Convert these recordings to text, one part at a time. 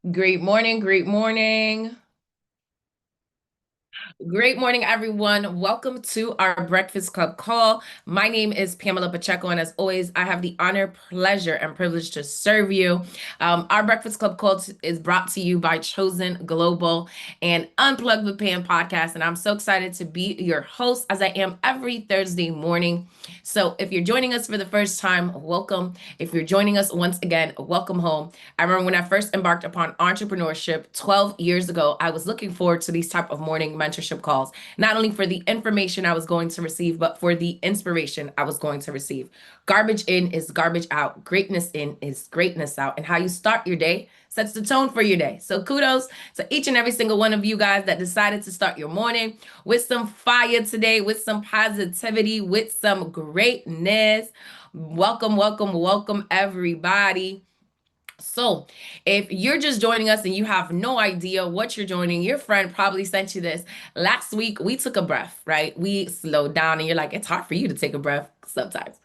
Great morning, great morning. Great morning, everyone. Welcome to our Breakfast Club call. My name is Pamela Pacheco, and as always, I have the honor, pleasure, and privilege to serve you. Our Breakfast Club call is brought to you by Chosen Global and Unplugged with Pam Podcast, and I'm so excited to be your host as I am every Thursday morning. So if you're joining us for the first time, welcome. If you're joining us once again, welcome home. I remember when I first embarked upon entrepreneurship 12 years ago, I was looking forward to these type of morning mentorship calls, not only for the information I was going to receive, but for the inspiration I was going to receive. Garbage in is garbage out. Greatness in is greatness out. And how you start your day sets the tone for your day. So kudos to each and every single one of you guys that decided to start your morning with some fire today, with some positivity, with some greatness. Welcome, welcome, welcome, everybody. So, if you're just joining us and you have no idea what you're joining, your friend probably sent you this. Last week, we took a breath, right? We slowed down, and you're like, it's hard for you to take a breath sometimes.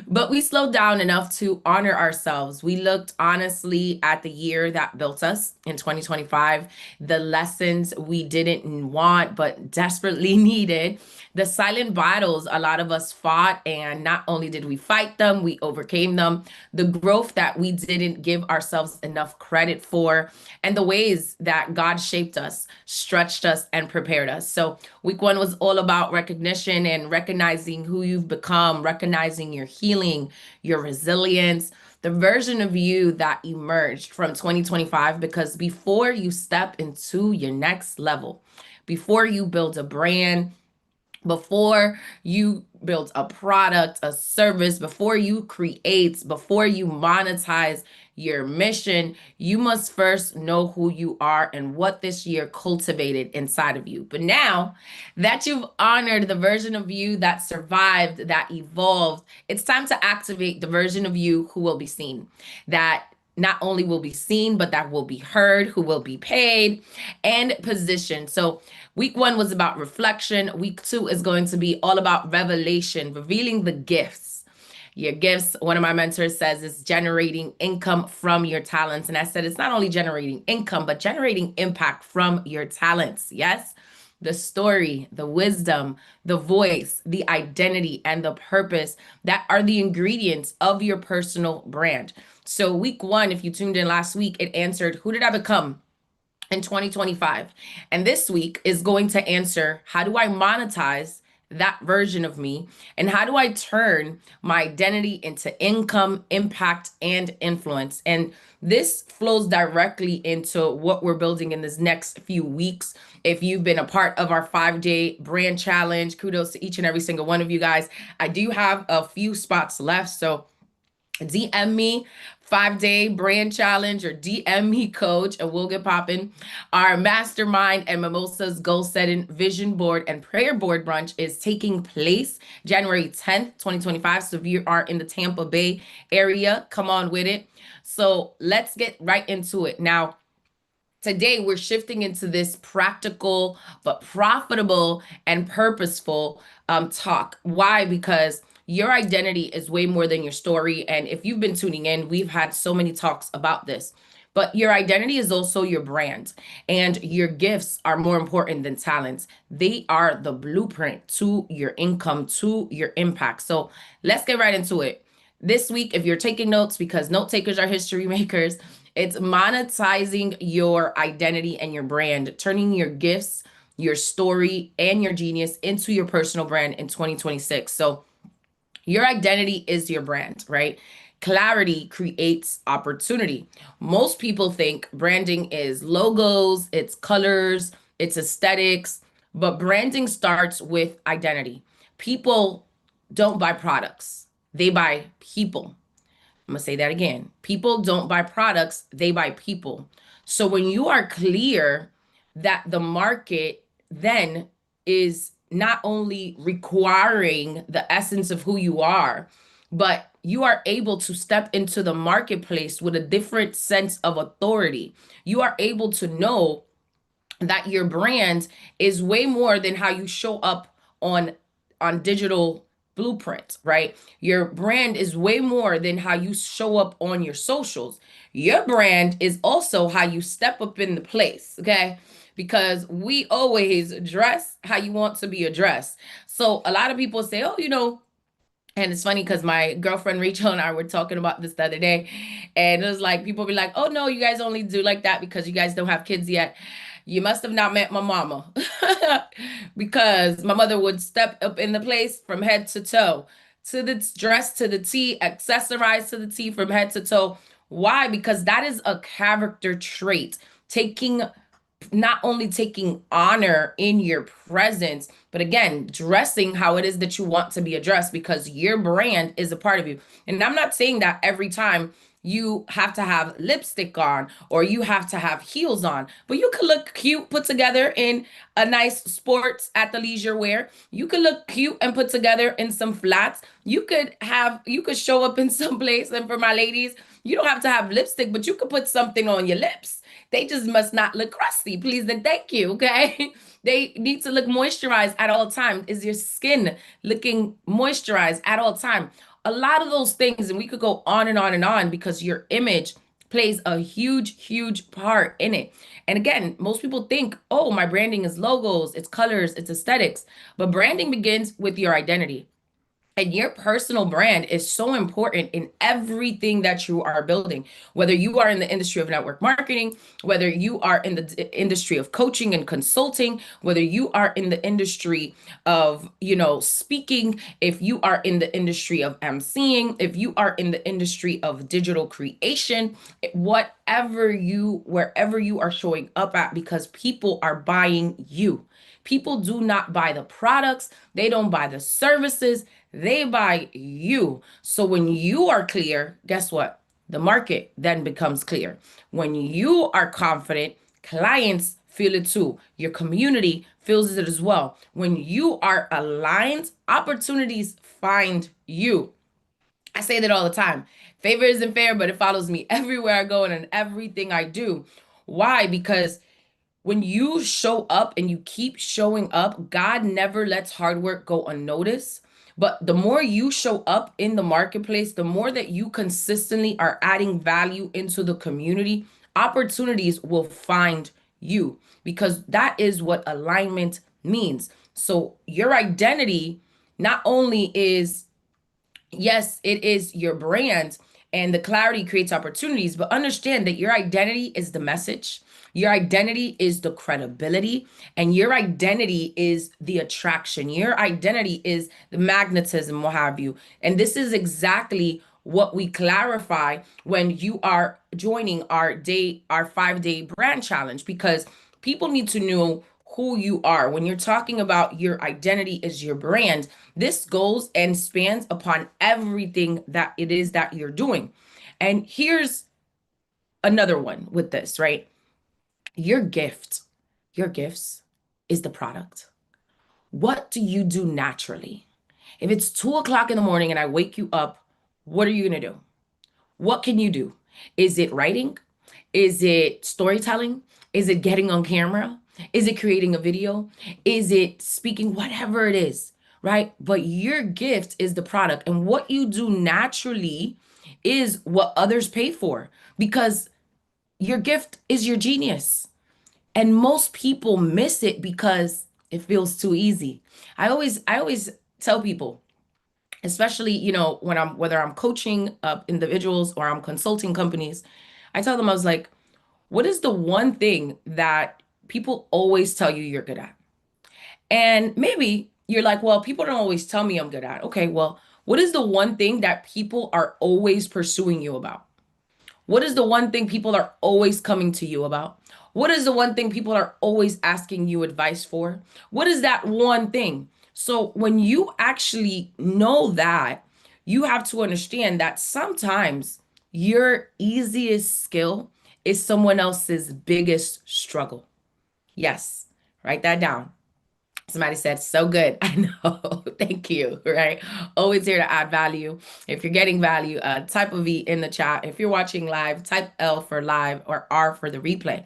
But we slowed down enough to honor ourselves. We looked honestly at the year that built us in 2025, the lessons we didn't want but desperately needed, the silent battles a lot of us fought, and not only did we fight them, we overcame them, the growth that we didn't give ourselves enough credit for, and the ways that God shaped us, stretched us, and prepared us. So, week one was all about recognition and recognizing who you've become, recognizing your healing, your resilience, the version of you that emerged from 2025. Because before you step into your next level, before you build a brand, before you build a product, a service, before you create, before you monetize your mission, you must first know who you are and what this year cultivated inside of you. But now that you've honored the version of you that survived, that evolved, it's time to activate the version of you who will be seen, that not only will be seen, but that will be heard, who will be paid and positioned. So, week one was about reflection. Week two is going to be all about revelation, revealing the gifts. Your gifts, one of my mentors says, is generating income from your talents. And I said, it's not only generating income, but generating impact from your talents. Yes. The story, the wisdom, the voice, the identity, and the purpose that are the ingredients of your personal brand. So, week one, if you tuned in last week, it answered, who did I become in 2025? And this week is going to answer, how do I monetize that version of me? And how do I turn my identity into income, impact, and influence? And this flows directly into what we're building in this next few weeks. If you've been a part of our 5-day brand challenge, kudos to each and every single one of you guys. I do have a few spots left. So DM me 5-day brand challenge or DM me coach and we'll get popping. Our mastermind and mimosas goal setting vision board and prayer board brunch is taking place January 10th, 2025. So if you are in the Tampa Bay area, come on with it. So let's get right into it. Now, today we're shifting into this practical but profitable and purposeful talk. Why? Because your identity is way more than your story. And if you've been tuning in, we've had so many talks about this. But your identity is also your brand, and your gifts are more important than talents. They are the blueprint to your income, to your impact. So let's get right into it. This week, if you're taking notes, because note takers are history makers, it's monetizing your identity and your brand, turning your gifts, your story, and your genius into your personal brand in 2026. So, your identity is your brand, right? Clarity creates opportunity. Most people think branding is logos, it's colors, it's aesthetics, but branding starts with identity. People don't buy products, they buy people. I'm gonna say that again. People don't buy products, they buy people. So when you are clear that the market then is not only requiring the essence of who you are, but you are able to step into the marketplace with a different sense of authority. You are able to know that your brand is way more than how you show up on digital blueprint, right? Your brand is way more than how you show up on your socials. Your brand is also how you step up in the place, okay? Because we always dress how you want to be addressed. So a lot of people say, oh, and it's funny because my girlfriend Rachel and I were talking about this the other day, and it was like people be like, "Oh no, you guys only do like that because you guys don't have kids yet." You must have not met my mama, because my mother would step up in the place from head to toe, to the dress to the T, accessorize to the T from head to toe. Why? Because that is a character trait. Taking Not only taking honor in your presence, but again, dressing how it is that you want to be addressed because your brand is a part of you. And I'm not saying that every time you have to have lipstick on or you have to have heels on, but you could look cute put together in a nice sports athleisure wear. You could look cute and put together in some flats. You could show up in some place. And for my ladies, you don't have to have lipstick, but you could put something on your lips. They just must not look crusty, please and thank you, okay? They need to look moisturized at all times. Is your skin looking moisturized at all time? A lot of those things, and we could go on and on and on because your image plays a huge, huge part in it. And again, most people think, oh, my branding is logos, it's colors, it's aesthetics. But branding begins with your identity. And your personal brand is so important in everything that you are building, whether you are in the industry of network marketing, whether you are in the industry of coaching and consulting, whether you are in the industry of, speaking, if you are in the industry of emceeing, if you are in the industry of digital creation, wherever you are showing up at, because people are buying you. People do not buy the products, they don't buy the services, they buy you. So when you are clear, guess what? The market then becomes clear. When you are confident, clients feel it too. Your community feels it as well. When you are aligned, opportunities find you. I say that all the time. Favor isn't fair, but it follows me everywhere I go and in everything I do. Why? Because when you show up and you keep showing up, God never lets hard work go unnoticed. But the more you show up in the marketplace, the more that you consistently are adding value into the community, opportunities will find you because that is what alignment means. So your identity not only is, yes, it is your brand and the clarity creates opportunities, but understand that your identity is the message. Your identity is the credibility, and your identity is the attraction. Your identity is the magnetism, what have you. And this is exactly what we clarify when you are joining our 5-day brand challenge, because people need to know who you are. When you're talking about your identity is your brand, this goes and spans upon everything that it is that you're doing. And here's another one with this, right? Your gift, your gifts is the product. What do you do naturally? If it's 2 o'clock in the morning and I wake you up, what are you going to do? What can you do? Is it writing? Is it storytelling? Is it getting on camera? Is it creating a video? Is it speaking? Whatever it is, right? But your gift is the product. And what you do naturally is what others pay for, because your gift is your genius. And most people miss it because it feels too easy. I always tell people, especially, whether I'm coaching individuals or I'm consulting companies, I tell them, I was like, what is the one thing that people always tell you you're good at? And maybe you're like, well, people don't always tell me I'm good at. Okay, well, what is the one thing that people are always pursuing you about? What is the one thing people are always coming to you about? What is the one thing people are always asking you advice for? What is that one thing? So when you actually know that, you have to understand that sometimes your easiest skill is someone else's biggest struggle. Yes, write that down. Somebody said, so good. I know. Thank you. Right. Always here to add value. If you're getting value, type a V in the chat. If you're watching live, type L for live or R for the replay.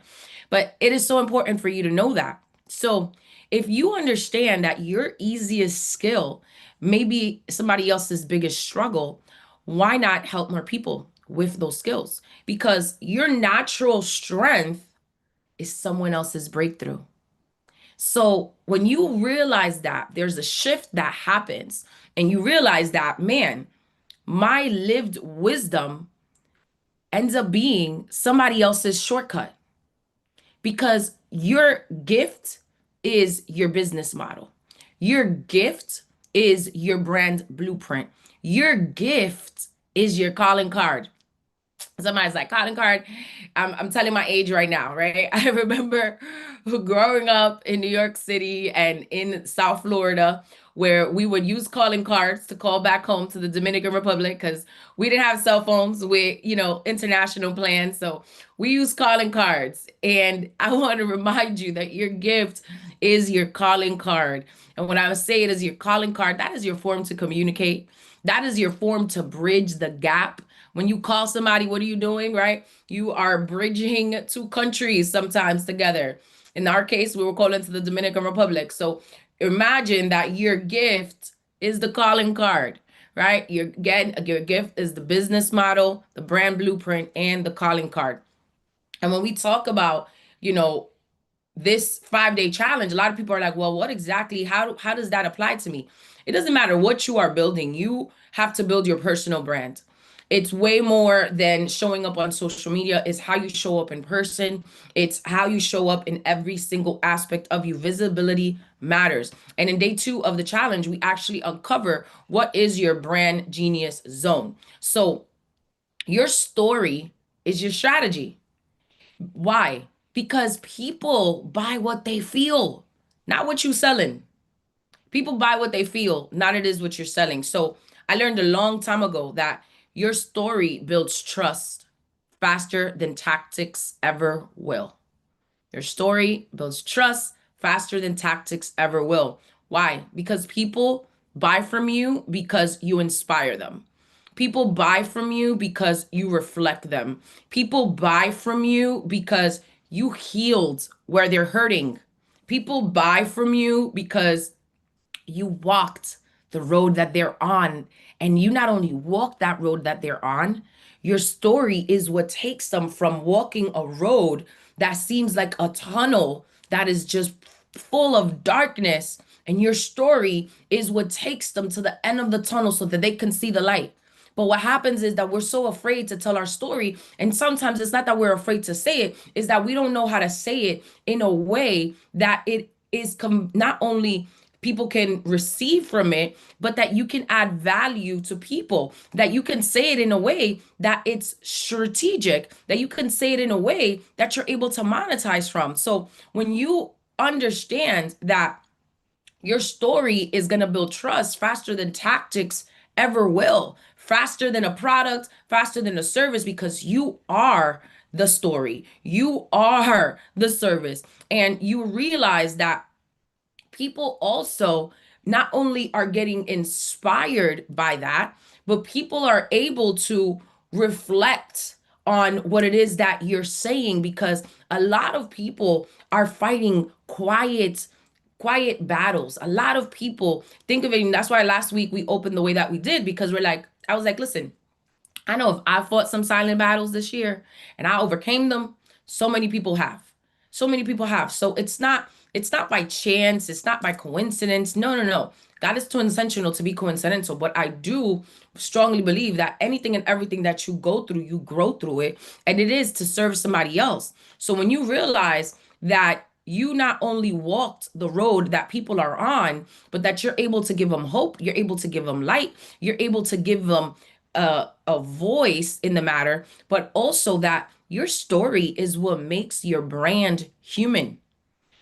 But it is so important for you to know that. So If you understand that your easiest skill may be somebody else's biggest struggle, why not help more people with those skills? Because your natural strength is someone else's breakthrough. So when you realize that there's a shift that happens and you realize that, man, my lived wisdom ends up being somebody else's shortcut because your gift is your business model. Your gift is your brand blueprint. Your gift is your calling card. Somebody's like, calling card. I'm telling my age right now, right? I remember growing up in New York City and in South Florida, where we would use calling cards to call back home to the Dominican Republic because we didn't have cell phones with, international plans. So we use calling cards. And I want to remind you that your gift is your calling card. And when I say it is your calling card, that is your form to communicate. That is your form to bridge the gap. When you call somebody, what are you doing, right? You are bridging two countries sometimes together. In our case, we were calling to the Dominican Republic. So imagine that your gift is the calling card, right? Your gift is the business model, the brand blueprint, and the calling card. And when we talk about, you know, this 5-day challenge, a lot of people are like, well, what exactly, how does that apply to me? It doesn't matter what you are building. You have to build your personal brand. It's way more than showing up on social media. It's how you show up in person. It's how you show up in every single aspect of you. Visibility matters. And in day 2 of the challenge, we actually uncover what is your brand genius zone. So your story is your strategy. Why? Because people buy what they feel, not what you're selling. People buy what they feel, not it is what you're selling. So I learned a long time ago that your story builds trust faster than tactics ever will. Your story builds trust faster than tactics ever will. Why? Because people buy from you because you inspire them. People buy from you because you reflect them. People buy from you because you healed where they're hurting. People buy from you because you walked the road that they're on. And you not only walk that road that they're on, your story is what takes them from walking a road that seems like a tunnel that is just full of darkness. And your story is what takes them to the end of the tunnel so that they can see the light. But what happens is that we're so afraid to tell our story. And sometimes it's not that we're afraid to say it, is that we don't know how to say it in a way that it is not only people can receive from it, but that you can add value to people, that you can say it in a way that it's strategic, that you can say it in a way that you're able to monetize from. So when you understand that your story is going to build trust faster than tactics ever will, faster than a product, faster than a service, because you are the story, you are the service, and you realize that people also not only are getting inspired by that, but people are able to reflect on what it is that you're saying, because a lot of people are fighting quiet battles. A lot of people think of it, and that's why last week we opened the way that we did, because I was like, listen, I know if I fought some silent battles this year and I overcame them, so many people have. So many people have. So it's not by chance, it's not by coincidence. No, no, no. God is too intentional to be coincidental. But I do strongly believe that anything and everything that you go through, you grow through it. And it is to serve somebody else. So when you realize that you not only walked the road that people are on, but that you're able to give them hope, you're able to give them light, you're able to give them a voice in the matter, but also that your story is what makes your brand human.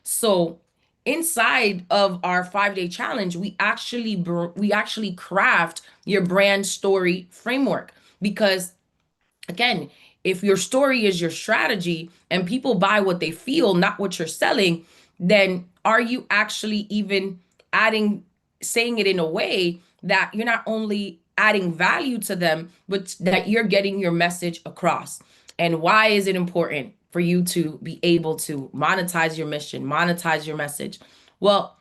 So inside of our 5-day challenge, we actually craft your brand story framework, because again, if your story is your strategy and people buy what they feel, not what you're selling, then are you actually even adding, saying it in a way that you're not only adding value to them, but that you're getting your message across? And why is it important for you to be able to monetize your mission, monetize your message? Well,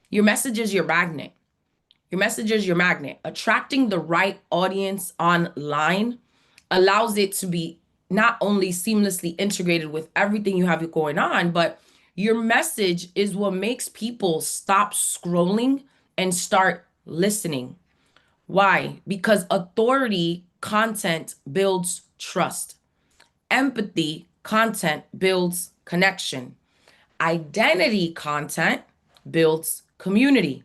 your message is your magnet. Your message is your magnet. Attracting the right audience online allows it to be not only seamlessly integrated with everything you have going on, but your message is what makes people stop scrolling and start listening. Why? Because authority content builds trust. Empathy content builds connection. Identity content builds community.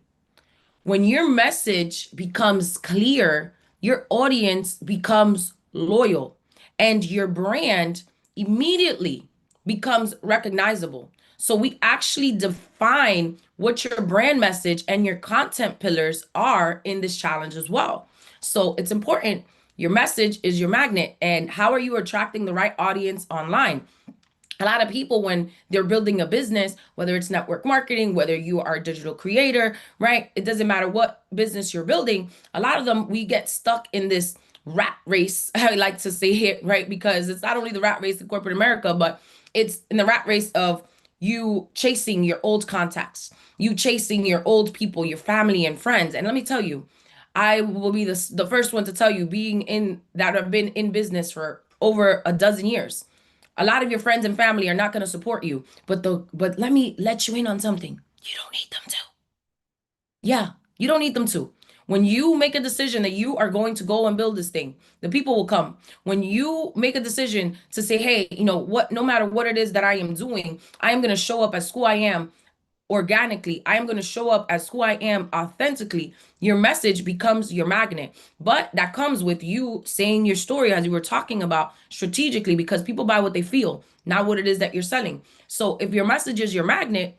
When your message becomes clear, your audience becomes loyal and your brand immediately becomes recognizable. So we actually define what your brand message and your content pillars are in this challenge as well. So it's important. Your message is your magnet. And how are you attracting the right audience online? A lot of people, when they're building a business, whether it's network marketing, whether you are a digital creator, right? It doesn't matter what business you're building. A lot of them, we get stuck in this rat race. I like to say it, right? Because it's not only the rat race in corporate America, but it's in the rat race of you chasing your old contacts, you chasing your old people, your family and friends. And let me tell you, I will be the first one to tell you, being in that have been in business for over a dozen years, a lot of your friends and family are not going to support you, but let me let you in on something. You don't need them to. Yeah, you don't need them to. When you make a decision that you are going to go and build this thing, the people will come. When you make a decision to say, hey, you know what, no matter what it is that I am doing, I am going to show up as who I am organically. I am going to show up as who I am authentically. Your message becomes your magnet. But that comes with you saying your story, as you were talking about, strategically, because people buy what they feel, not what it is that you're selling. So if your message is your magnet,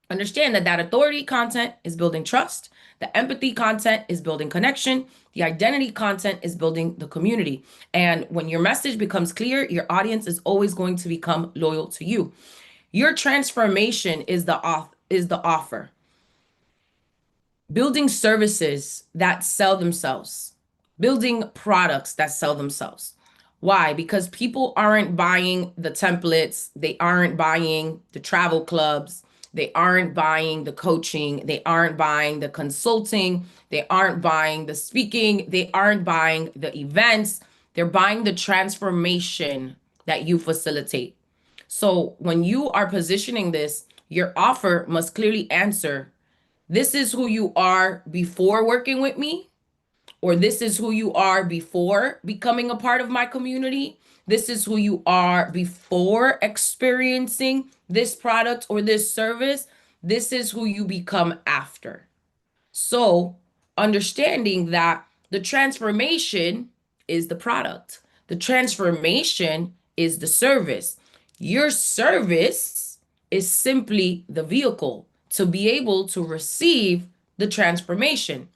understand that that authority content is building trust. The empathy content is building connection. The identity content is building the community. And when your message becomes clear, your audience is always going to become loyal to you. Your transformation is the offer. Building services that sell themselves, building products that sell themselves. Why? Because people aren't buying the templates, they aren't buying the travel clubs, they aren't buying the coaching, they aren't buying the consulting, they aren't buying the speaking, they aren't buying the events, they're buying the transformation that you facilitate. So when you are positioning this, your offer must clearly answer, this is who you are before working with me, or this is who you are before becoming a part of my community. This is who you are before experiencing this product or this service. This is who you become after. So, understanding that the transformation is the product, the transformation is the service. Your service is simply the vehicle to be able to receive the transformation.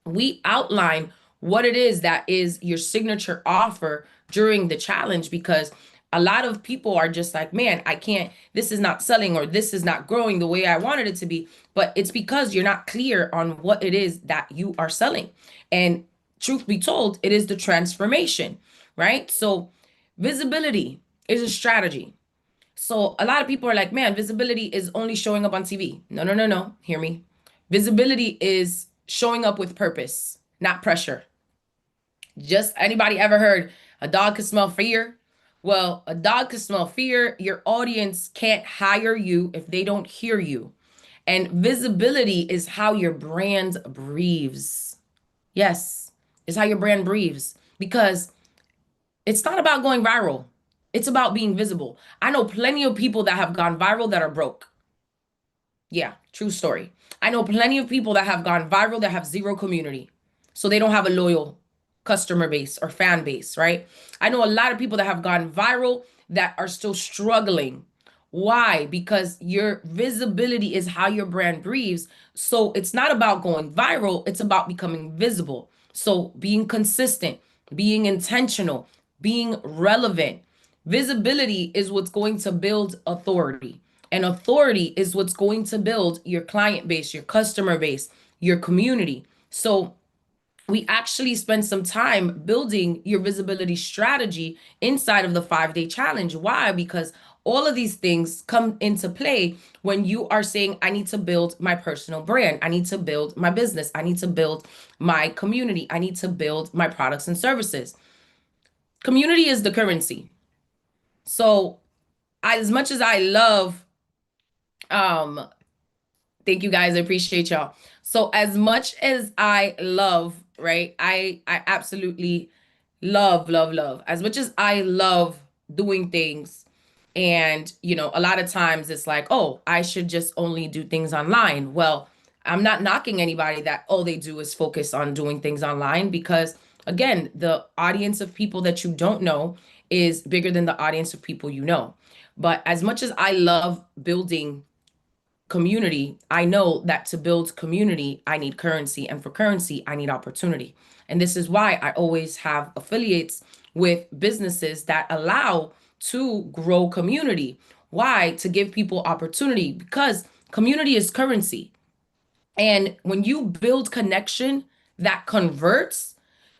We outline what it is that is your signature offer during the challenge, because a lot of people are just like, man, I can't, this is not selling, or this is not growing the way I wanted it to be. But it's because you're not clear on what it is that you are selling. And truth be told, it is the transformation, right? So visibility is a strategy. So a lot of people are like, man, visibility is only showing up on TV. No, no, no, no. Hear me. Visibility is showing up with purpose, not pressure. Just anybody ever heard a dog can smell fear? Well, a dog can smell fear. Your audience can't hire you if they don't hear you. And visibility is how your brand breathes. Yes, it's how your brand breathes, because it's not about going viral. It's about being visible. I know plenty of people that have gone viral that are broke. Yeah, true story. I know plenty of people that have gone viral that have zero community. So they don't have a loyal customer base or fan base, right? I know a lot of people that have gone viral that are still struggling. Why? Because your visibility is how your brand breathes. So it's not about going viral, it's about becoming visible. So being consistent, being intentional, being relevant. Visibility is what's going to build authority. And authority is what's going to build your client base, your customer base, your community. So we actually spend some time building your visibility strategy inside of the 5-day challenge. Why? Because All of these things come into play when you are saying, I need to build my personal brand. I need to build my business. I need to build my community. I need to build my products and services. Community is the currency. So, as much as I love, um, thank you guys, I appreciate y'all. So, as much as I love, right? I absolutely love, love, love. As much as I love doing things, and a lot of times it's like, oh, I should just only do things online. Well, I'm not knocking anybody that all they do is focus on doing things online, because again, the audience of people that you don't know is bigger than the audience of people you know. But as much as I love building community, I know that to build community, I need currency. And for currency, I need opportunity. And this is why I always have affiliates with businesses that allow to grow community. Why? To give people opportunity, because community is currency. And when you build connection that converts,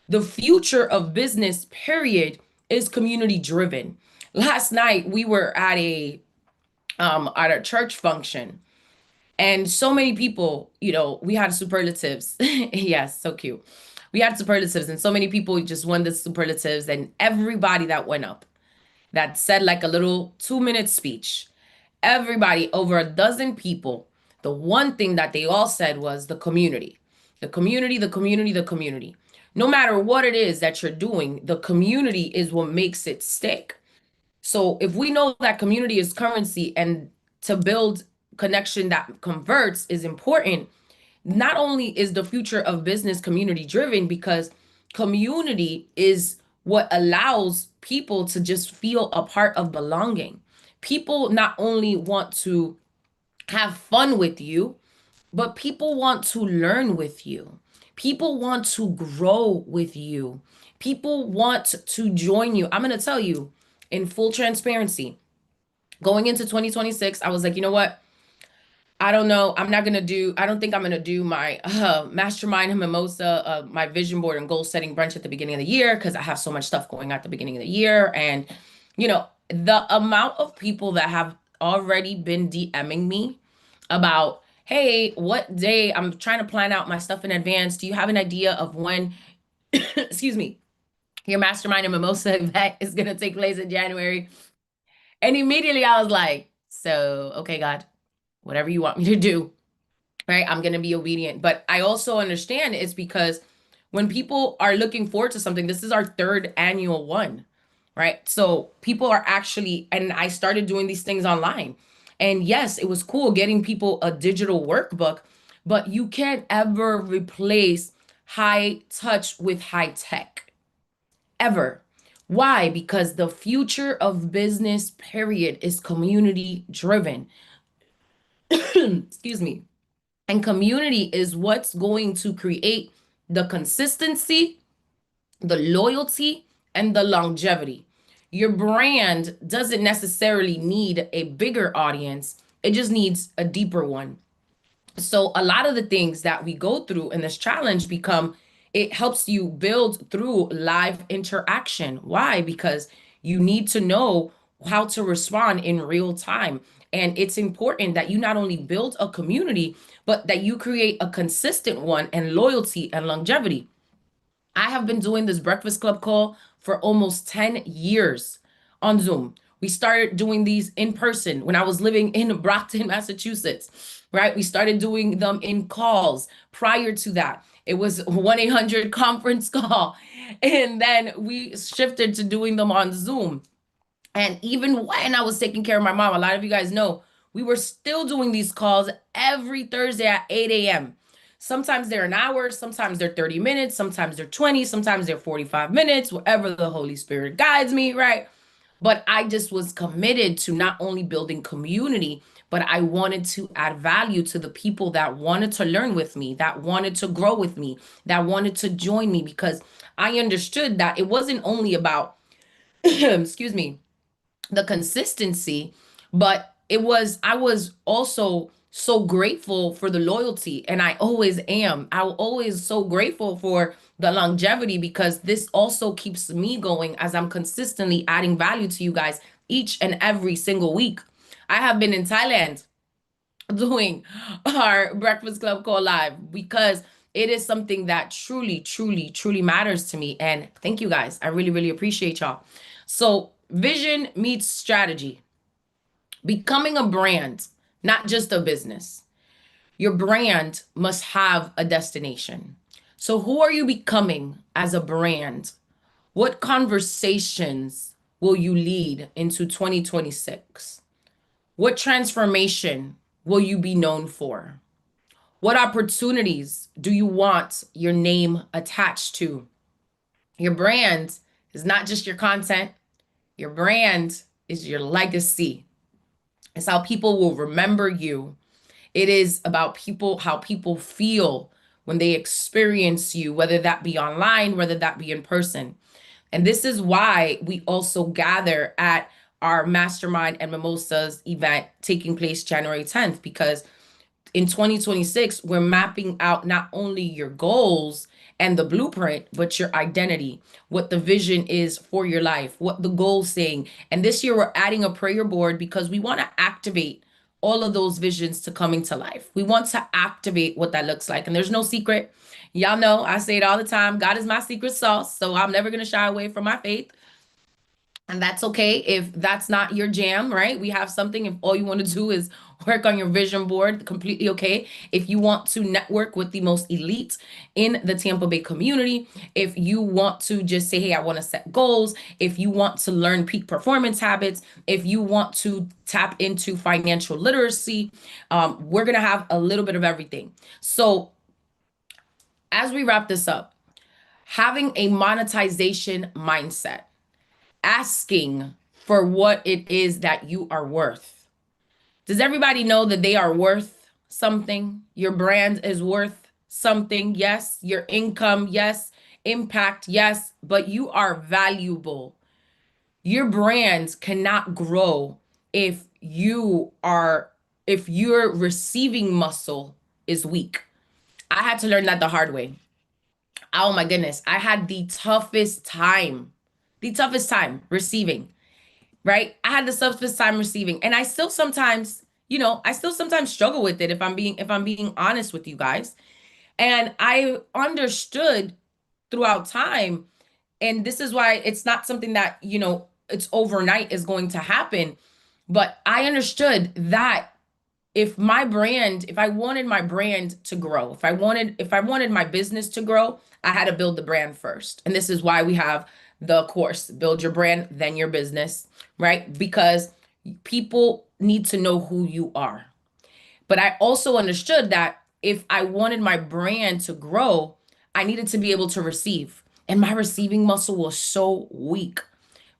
the future of business, period, is community driven. Last night we were at a church function, and so many people, we had superlatives. Yes, so cute. We had superlatives, and so many people just won the superlatives, and everybody that went up that said like a little 2 minute speech, everybody, over a dozen people, the one thing that they all said was the community. The community, the community, the community. No matter what it is that you're doing, the community is what makes it stick. So if we know that community is currency, and to build connection that converts is important, not only is the future of business community driven, because community is what allows people to just feel a part of belonging. People not only want to have fun with you, but people want to learn with you. People want to grow with you. People want to join you. I'm going to tell you, in full transparency, going into 2026, I was like, you know what? I don't know. I don't think I'm gonna do my mastermind and mimosa, my vision board and goal setting brunch at the beginning of the year, because I have so much stuff going at the beginning of the year. And, the amount of people that have already been DMing me about, hey, what day? I'm trying to plan out my stuff in advance. Do you have an idea of when, excuse me, your mastermind and mimosa event is gonna take place in January? And immediately I was like, so, okay, God, whatever you want me to do, right? I'm going to be obedient. But I also understand it's because when people are looking forward to something, this is our third annual one, right? So people are actually, and I started doing these things online. And yes, it was cool getting people a digital workbook, but you can't ever replace high touch with high tech, ever. Why? Because the future of business, period, is community driven. Excuse me. And community is what's going to create the consistency, the loyalty, and the longevity. Your brand doesn't necessarily need a bigger audience, it just needs a deeper one. So, a lot of the things that we go through in this challenge become, it helps you build through live interaction. Why? Because you need to know how to respond in real time. And it's important that you not only build a community, but that you create a consistent one, and loyalty and longevity. I have been doing this Breakfast Club call for almost 10 years on Zoom. We started doing these in person when I was living in Brockton, Massachusetts, right? We started doing them in calls. Prior to that, it was 1-800 conference call. And then we shifted to doing them on Zoom. And even when I was taking care of my mom, a lot of you guys know, we were still doing these calls every Thursday at 8 a.m. Sometimes they're an hour, sometimes they're 30 minutes, sometimes they're 20, sometimes they're 45 minutes, wherever the Holy Spirit guides me, right? But I just was committed to not only building community, but I wanted to add value to the people that wanted to learn with me, that wanted to grow with me, that wanted to join me, because I understood that it wasn't only about, excuse me, the consistency, but I was also so grateful for the loyalty, and I always am. I always so grateful for the longevity, because this also keeps me going as I'm consistently adding value to you guys each and every single week. I have been in Thailand doing our Breakfast Club call live because it is something that truly, truly, truly matters to me. And thank you guys. I really, really appreciate y'all. So, vision meets strategy. Becoming a brand, not just a business. Your brand must have a destination. So, who are you becoming as a brand? What conversations will you lead into 2026? What transformation will you be known for? What opportunities do you want your name attached to? Your brand is not just your content, your brand is your legacy. It's how people will remember you. It is about people, how people feel when they experience you, whether that be online, whether that be in person. And this is why we also gather at our Mastermind and Mimosas event taking place January 10th, because in 2026, we're mapping out not only your goals and the blueprint, but your identity, what the vision is for your life, what the goal's saying. And this year, we're adding a prayer board because we want to activate all of those visions to coming to life. We want to activate what that looks like. And there's no secret. Y'all know I say it all the time. God is my secret sauce. So I'm never going to shy away from my faith. And that's okay if that's not your jam, right? We have something. If all you want to do is work on your vision board, completely okay. If you want to network with the most elite in the Tampa Bay community, if you want to just say, hey, I want to set goals, if you want to learn peak performance habits, if you want to tap into financial literacy, we're going to have a little bit of everything. So as we wrap this up, having a monetization mindset, asking for what it is that you are worth. Does everybody know that they are worth something? Your brand is worth something. Yes. Your income. Yes. Impact. Yes. But you are valuable. Your brand cannot grow if if your receiving muscle is weak. I had to learn that the hard way. Oh my goodness. I had the toughest time receiving, right? I had the toughest time receiving. And I still sometimes, I still sometimes struggle with it if I'm being honest with you guys. And I understood throughout time, and this is why it's not something that, it's overnight is going to happen. But I understood that if I wanted my brand to grow, if I wanted my business to grow, I had to build the brand first. And this is why we have the course, Build Your Brand, Then Your Business, right? Because people need to know who you are. But I also understood that if I wanted my brand to grow, I needed to be able to receive. And my receiving muscle was so weak,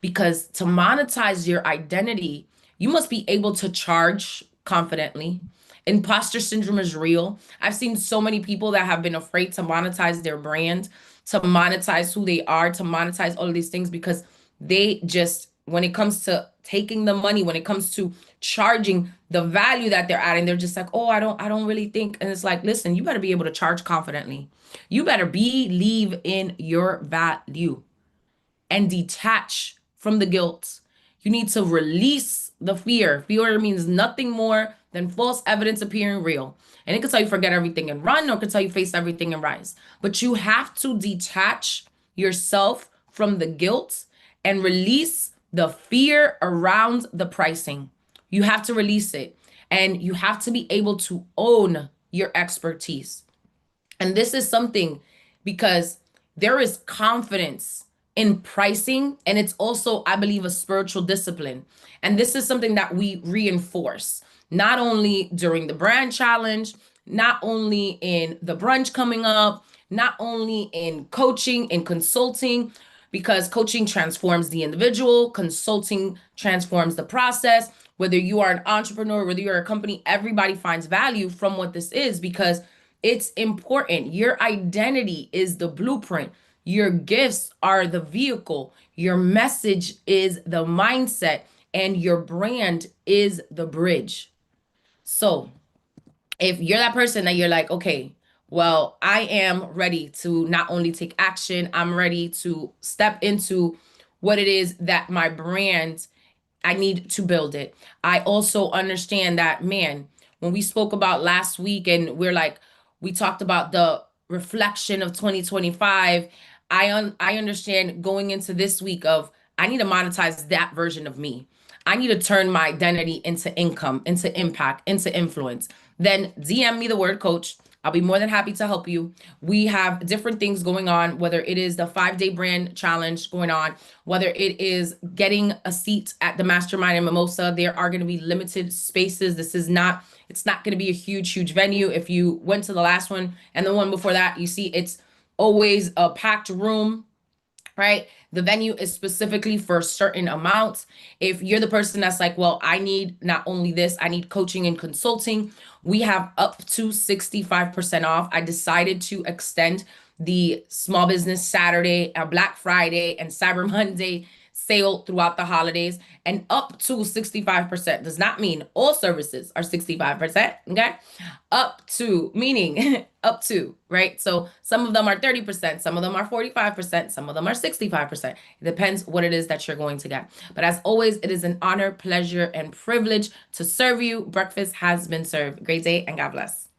because to monetize your identity, you must be able to charge confidently. Imposter syndrome is real. I've seen so many people that have been afraid to monetize their brand, to monetize who they are, to monetize all of these things, because they just, when it comes to taking the money, when it comes to charging the value that they're adding, they're just like, oh, I don't really think. And it's like, listen, you better be able to charge confidently. You better believe in your value and detach from the guilt. You need to release the fear. Fear means nothing more than false evidence appearing real. And it can tell you forget everything and run, or it can tell you face everything and rise. But you have to detach yourself from the guilt and release the fear around the pricing. You have to release it. And you have to be able to own your expertise. And this is something, because there is confidence in pricing, and it's also, I believe, a spiritual discipline. And this is something that we reinforce, not only during the brand challenge, not only in the brunch coming up, not only in coaching and consulting, because coaching transforms the individual, consulting transforms the process. Whether you are an entrepreneur, whether you're a company, everybody finds value from what this is, because it's important. Your identity is the blueprint. Your gifts are the vehicle. Your message is the mindset, and your brand is the bridge. So if you're that person that you're like, okay, Well, I am ready to not only take action, I'm ready to step into what it is that my brand, I need to build it. I also understand that, man, when we spoke about last week and we talked about the reflection of 2025, I understand going into this week of I need to monetize that version of me. I need to turn my identity into income, into impact, into influence. Then DM me the word coach. I'll be more than happy to help you. We have different things going on, whether it is the 5-day brand challenge going on, whether it is getting a seat at the mastermind in Mimosa. There are going to be limited spaces. It's not going to be a huge venue. If you went to the last one and the one before that, you see it's always a packed room, right? The venue is specifically for certain amounts. If you're the person that's like, well, I need not only this, I need coaching and consulting, we have up to 65% off. I decided to extend the Small Business Saturday, Black Friday, and Cyber Monday sale throughout the holidays, and up to 65% does not mean all services are 65%. Okay. Up to, meaning up to, right? So some of them are 30%, some of them are 45%, some of them are 65%. It depends what it is that you're going to get. But as always, it is an honor, pleasure, and privilege to serve you. Breakfast has been served. Great day and God bless.